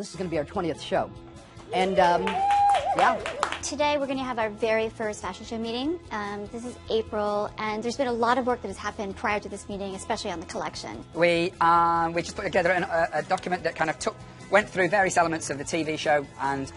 this is going to be our 20th show. And, yeah. Today we're going to have our very first fashion show meeting. This is April, and there's been a lot of work that has happened prior to this meeting, especially on the collection. We just put together a document that kind of went through various elements of the TV show, and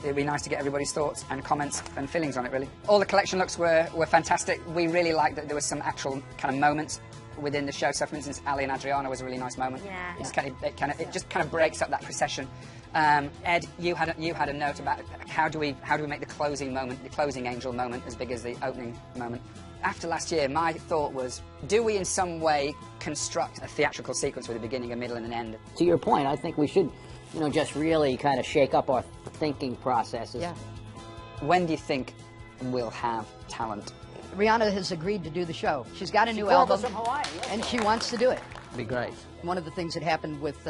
it'd be nice to get everybody's thoughts and comments and feelings on it, really. All the collection looks were fantastic. We really liked that there was some actual kind of moments within the show. So, for instance, Ali and Adriana was a really nice moment. Yeah. It just kind of breaks up that procession. Ed, you had a note about how do we make the closing moment, the closing angel moment, as big as the opening moment. After last year, my thought was, do we in some way construct a theatrical sequence with a beginning, a middle, and an end? To your point, I think we should, just really kind of shake up our thinking processes. Yeah. When do you think we'll have talent? Rihanna has agreed to do the show. She's got a new album, from Hawaii. and she wants to do it. Be great. One of the things that happened with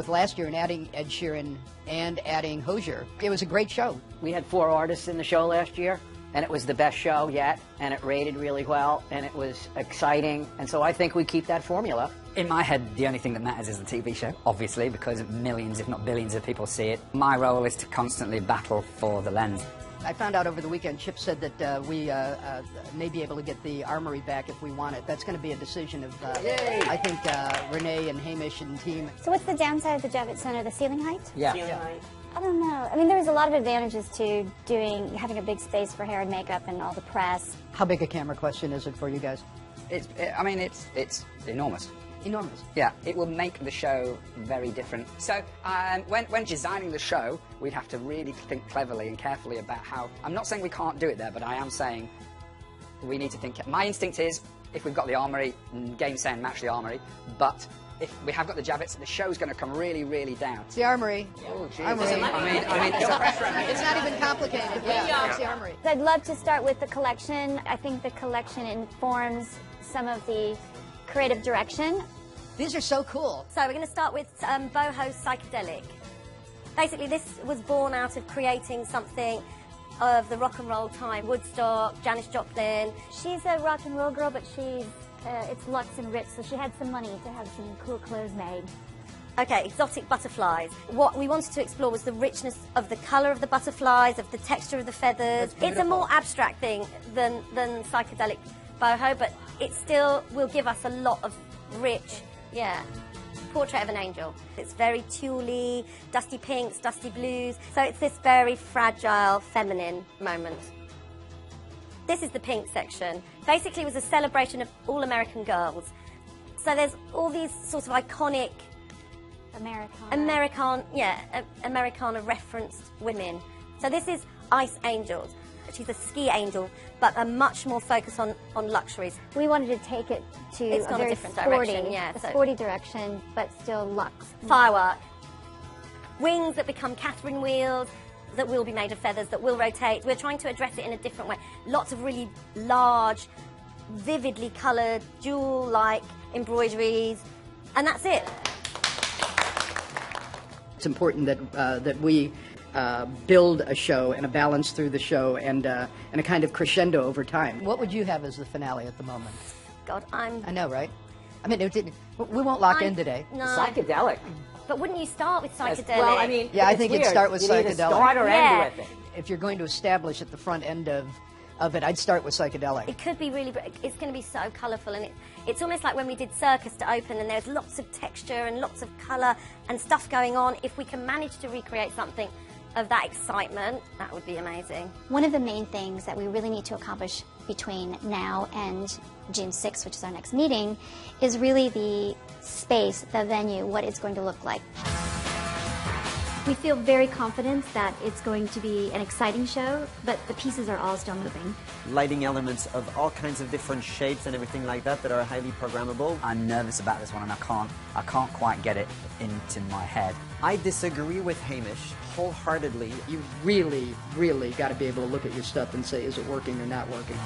last year and adding Ed Sheeran and adding Hozier, it was a great show. We had 4 artists in the show last year, and it was the best show yet, and it rated really well, and it was exciting, and so I think we keep that formula. In my head, the only thing that matters is the TV show, obviously, because millions, if not billions, of people see it. My role is to constantly battle for the lens. I found out over the weekend, Chip said that we may be able to get the Armory back if we want it. That's going to be a decision of, I think, Renee and Hamish and team. So what's the downside of the Javits Center? The ceiling height? Yeah. I don't know. I mean, there's a lot of advantages to having a big space for hair and makeup and all the press. How big a camera question is it for you guys? It's enormous. Enormous. Yeah, it will make the show very different. So when designing the show, we'd have to really think cleverly and carefully about how... I'm not saying we can't do it there, but I am saying we need to think... My instinct is, if we've got the Armory, game saying match the Armory, but if we have got the Javits, the show's going to come really, really down. It's the Armory. Oh, geez. Armory. I mean, It's not even complicated. Yeah, it's the Armory. I'd love to start with the collection. I think the collection informs some of the creative direction. These are so cool. So we're going to start with boho psychedelic. Basically, this was born out of creating something of the rock and roll time. Woodstock, Janis Joplin. She's a rock and roll girl, but it's luxe and rich, so she had some money to have some cool clothes made. Okay, exotic butterflies. What we wanted to explore was the richness of the colour of the butterflies, of the texture of the feathers. It's a more abstract thing than psychedelic boho, but it still will give us a lot of rich, portrait of an angel. It's very tuley, dusty pinks, dusty blues. So it's this very fragile, feminine moment. This is the pink section. Basically, it was a celebration of all American girls. So there's all these sort of iconic Americana referenced women. So this is Ice Angels. She's a ski angel, but a much more focus on luxuries. We wanted to take it to It's a gone a very different sporty, direction, a sporty direction, but still luxe. Firework. Wings that become Catherine wheels, that will be made of feathers, that will rotate. We're trying to address it in a different way. Lots of really large, vividly coloured, jewel-like embroideries, and that's it. It's important that we build a show and a balance through the show and a kind of crescendo over time. What would you have as the finale at the moment? God, I know, right? I mean, we won't lock in today. No. Psychedelic. But wouldn't you start with psychedelic? Well, I mean, yeah, I think it'd start with you psychedelic. Need to start or end with it. If you're going to establish at the front end of it, I'd start with psychedelic. It could be really, it's going to be so colourful, and it's almost like when we did Circus to open, and there's lots of texture and lots of colour and stuff going on. If we can manage to recreate something of that excitement, that would be amazing. One of the main things that we really need to accomplish between now and June 6th, which is our next meeting, is really the space, the venue, what it's going to look like. We feel very confident that it's going to be an exciting show, but the pieces are all still moving. Lighting elements of all kinds of different shapes and everything like that are highly programmable. I'm nervous about this one, and I can't quite get it into my head. I disagree with Hamish wholeheartedly. You really, really got to be able to look at your stuff and say, is it working or not working?